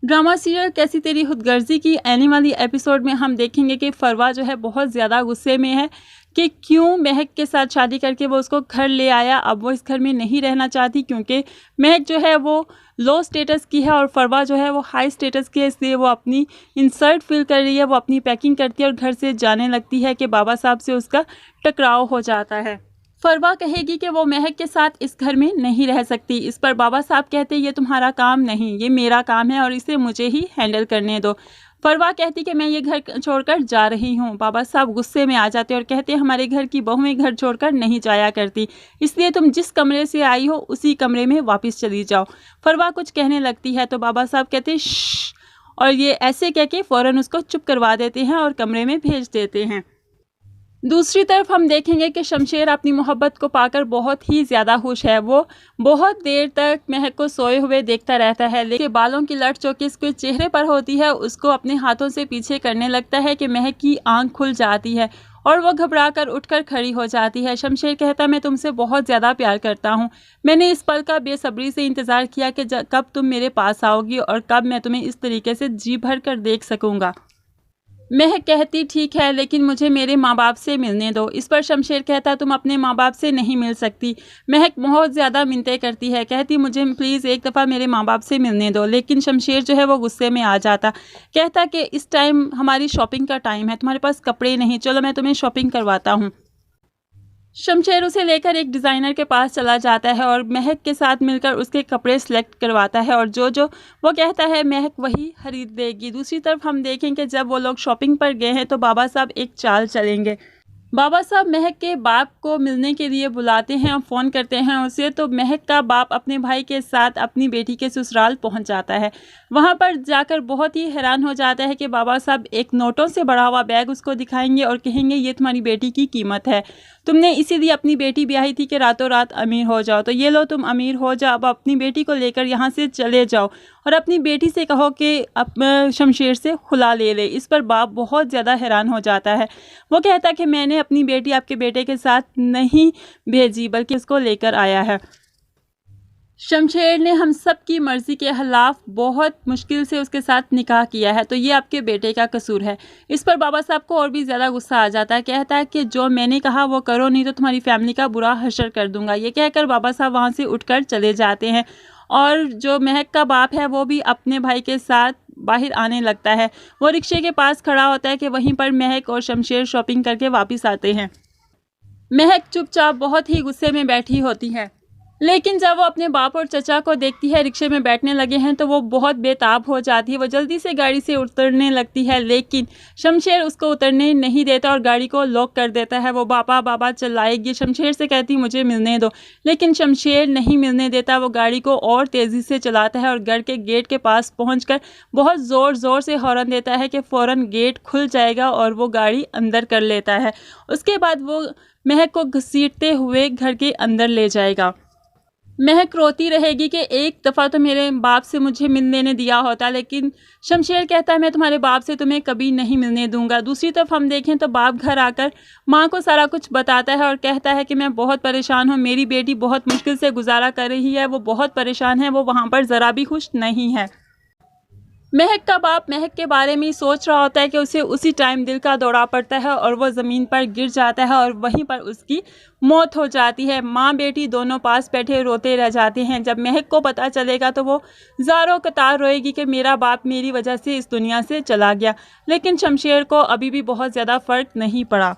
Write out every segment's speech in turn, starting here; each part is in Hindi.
ड्रामा सीरियल कैसी तेरी खुदगर्जी की आने वाली एपिसोड में हम देखेंगे कि फरवा जो है बहुत ज़्यादा गुस्से में है कि क्यों महक के साथ शादी करके वो उसको घर ले आया। अब वो इस घर में नहीं रहना चाहती क्योंकि महक जो है वो लो स्टेटस की है और फरवा जो है वो हाई स्टेटस की है, इसलिए वो अपनी इंसल्ट फील कर रही है। वो अपनी पैकिंग करती है और घर से जाने लगती है कि बाबा साहब से उसका टकराव हो जाता है। फरवा कहेगी कि वो महक के साथ इस घर में नहीं रह सकती। इस पर बाबा साहब कहते ये तुम्हारा काम नहीं, ये मेरा काम है और इसे मुझे ही हैंडल करने दो। फरवा कहती कि मैं ये घर छोड़कर जा रही हूँ। बाबा साहब गुस्से में आ जाते और कहते हमारे घर की बहुएं घर छोड़कर नहीं जाया करती, इसलिए तुम जिस कमरे से आई हो उसी कमरे में वापस चली जाओ। फरवा कुछ कहने लगती है तो बाबा साहब कहते श्श, और ये ऐसे कह के फ़ौरन उसको चुप करवा देते हैं और कमरे में भेज देते हैं। दूसरी तरफ हम देखेंगे कि शमशेर अपनी मोहब्बत को पाकर बहुत ही ज़्यादा खुश है। वो बहुत देर तक महक को सोए हुए देखता रहता है, लेकिन बालों की लट जो कि इसके चेहरे पर होती है उसको अपने हाथों से पीछे करने लगता है कि महक की आंख खुल जाती है और वो घबराकर उठकर खड़ी हो जाती है। शमशेर कहता मैं तुमसे बहुत ज़्यादा प्यार करता हूँ। मैंने इस पल का बेसब्री से इंतज़ार किया कि कब तुम मेरे पास आओगी और कब मैं तुम्हें इस तरीके से जी भर कर देख सकूँगा। महक कहती ठीक है, लेकिन मुझे मेरे माँ बाप से मिलने दो। इस पर शमशेर कहता तुम अपने माँ बाप से नहीं मिल सकती। महक बहुत ज़्यादा मिन्नतें करती है, कहती मुझे प्लीज़ एक दफ़ा मेरे माँ बाप से मिलने दो। लेकिन शमशेर जो है वो गुस्से में आ जाता, कहता कि इस टाइम हमारी शॉपिंग का टाइम है, तुम्हारे पास कपड़े नहीं, चलो मैं तुम्हें शॉपिंग करवाता हूँ। शमशेर उसे लेकर एक डिज़ाइनर के पास चला जाता है और महक के साथ मिलकर उसके कपड़े सेलेक्ट करवाता है और जो वो कहता है महक वही खरीद देगी। दूसरी तरफ हम देखें कि जब वो लोग शॉपिंग पर गए हैं तो बाबा साहब एक चाल चलेंगे। बाबा साहब महक के बाप को मिलने के लिए बुलाते हैं और फ़ोन करते हैं उसे, तो महक का बाप अपने भाई के साथ अपनी बेटी के ससुराल पहुंच जाता है। वहां पर जाकर बहुत ही हैरान हो जाता है कि बाबा साहब एक नोटों से भरा हुआ बैग उसको दिखाएंगे और कहेंगे ये तुम्हारी बेटी की कीमत है, तुमने इसीलिए अपनी बेटी ब्याही थी कि रातों रात अमीर हो जाओ, तो ये लो तुम अमीर हो जाओ, अब अपनी बेटी को लेकर यहाँ से चले जाओ और अपनी बेटी से कहो कि अब शमशेर से खुला ले ले। इस पर बाप बहुत ज़्यादा हैरान हो जाता है। वो कहता कि मैंने अपनी बेटी आपके बेटे के साथ नहीं भेजी बल्कि इसको लेकर आया है। शमशेर ने हम सब की मर्ज़ी के खिलाफ बहुत मुश्किल से उसके साथ निकाह किया है, तो ये आपके बेटे का कसूर है। इस पर बाबा साहब को और भी ज़्यादा गुस्सा आ जाता है, कहता है कि जो मैंने कहा वो करो, नहीं तो तुम्हारी फैमिली का बुरा हशर कर दूंगा। ये कहकर बाबा साहब वहाँ से उठकर चले जाते हैं और जो महक का बाप है वो भी अपने भाई के साथ बाहर आने लगता है। वो रिक्शे के पास खड़ा होता है कि वहीं पर महक और शमशेर शॉपिंग करके वापस आते हैं। महक चुपचाप बहुत ही गुस्से में बैठी होती है, लेकिन जब वो अपने बाप और चचा को देखती है रिक्शे में बैठने लगे हैं तो वो बहुत बेताब हो जाती है। वो जल्दी से गाड़ी से उतरने लगती है, लेकिन शमशेर उसको उतरने नहीं देता और गाड़ी को लॉक कर देता है। वो बाबा बाबा चिल्लाएगी, शमशेर से कहती मुझे मिलने दो, लेकिन शमशेर नहीं मिलने देता। वो गाड़ी को और तेज़ी से चलाता है और घर के गेट के पास पहुंचकर बहुत ज़ोर ज़ोर से हॉर्न देता है कि फ़ौरन गेट खुल जाएगा और वो गाड़ी अंदर कर लेता है। उसके बाद वो महक को घसीटते हुए घर के अंदर ले जाएगा। महक रोती रहेगी कि एक दफ़ा तो मेरे बाप से मुझे मिलने ने दिया होता, लेकिन शमशेर कहता है मैं तुम्हारे बाप से तुम्हें कभी नहीं मिलने दूंगा। दूसरी तरफ हम देखें तो बाप घर आकर माँ को सारा कुछ बताता है और कहता है कि मैं बहुत परेशान हूँ, मेरी बेटी बहुत मुश्किल से गुजारा कर रही है, वो बहुत परेशान है, वो वहाँ पर ज़रा भी खुश नहीं है। महक का बाप महक के बारे में सोच रहा होता है कि उसे उसी टाइम दिल का दौरा पड़ता है और वो ज़मीन पर गिर जाता है और वहीं पर उसकी मौत हो जाती है। माँ बेटी दोनों पास बैठे रोते रह जाते हैं। जब महक को पता चलेगा तो वो ज़ारों कतार रोएगी कि मेरा बाप मेरी वजह से इस दुनिया से चला गया, लेकिन शमशेर को अभी भी बहुत ज़्यादा फ़र्क नहीं पड़ा।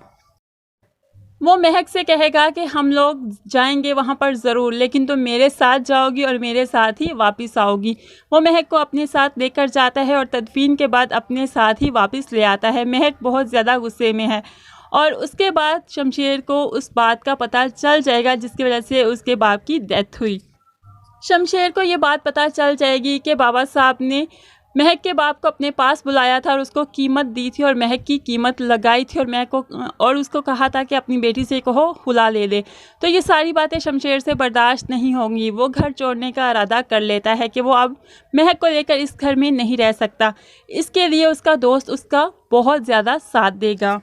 वो महक से कहेगा कि हम लोग जाएंगे वहाँ पर ज़रूर, लेकिन तुम मेरे साथ जाओगी और मेरे साथ ही वापस आओगी। वो महक को अपने साथ लेकर जाता है और तदफीन के बाद अपने साथ ही वापस ले आता है। महक बहुत ज़्यादा गुस्से में है और उसके बाद शमशेर को उस बात का पता चल जाएगा जिसकी वजह से उसके बाप की डेथ हुई। शमशेर को ये बात पता चल जाएगी कि बाबा साहब ने महक के बाप को अपने पास बुलाया था और उसको कीमत दी थी और महक की कीमत लगाई थी और महक को और उसको कहा था कि अपनी बेटी से कहो खुला ले ले। तो ये सारी बातें शमशेर से बर्दाश्त नहीं होंगी। वो घर छोड़ने का इरादा कर लेता है कि वो अब महक को लेकर इस घर में नहीं रह सकता। इसके लिए उसका दोस्त उसका बहुत ज़्यादा साथ देगा।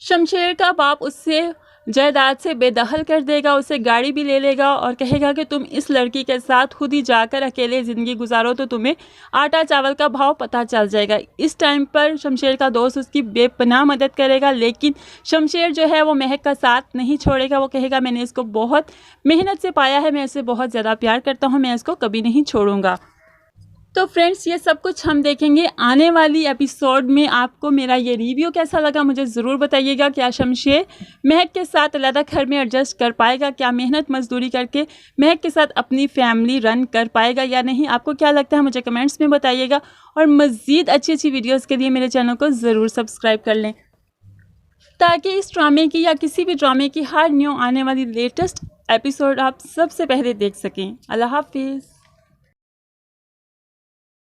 शमशेर का बाप उससे जायदाद से बेदखल कर देगा, उसे गाड़ी भी ले लेगा और कहेगा कि तुम इस लड़की के साथ खुद ही जाकर अकेले ज़िंदगी गुजारो तो तुम्हें आटा चावल का भाव पता चल जाएगा। इस टाइम पर शमशेर का दोस्त उसकी बेपनाह मदद करेगा, लेकिन शमशेर जो है वो महक का साथ नहीं छोड़ेगा। वो कहेगा मैंने इसको बहुत मेहनत से पाया है, मैं इसे बहुत ज़्यादा प्यार करता हूँ, मैं इसको कभी नहीं छोड़ूंगा। तो फ्रेंड्स, ये सब कुछ हम देखेंगे आने वाली एपिसोड में। आपको मेरा ये रिव्यू कैसा लगा मुझे ज़रूर बताइएगा। क्या शमशेर महक के साथ अलग घर में एडजस्ट कर पाएगा? क्या मेहनत मजदूरी करके महक के साथ अपनी फैमिली रन कर पाएगा या नहीं? आपको क्या लगता है मुझे कमेंट्स में बताइएगा। और मज़ीद अच्छी अच्छी वीडियोज़ के लिए मेरे चैनल को ज़रूर सब्सक्राइब कर लें, ताकि इस ड्रामे की या किसी भी ड्रामे की हर न्यू आने वाली लेटेस्ट एपिसोड आप सबसे पहले देख सकें। अल्लाह हाफिज़।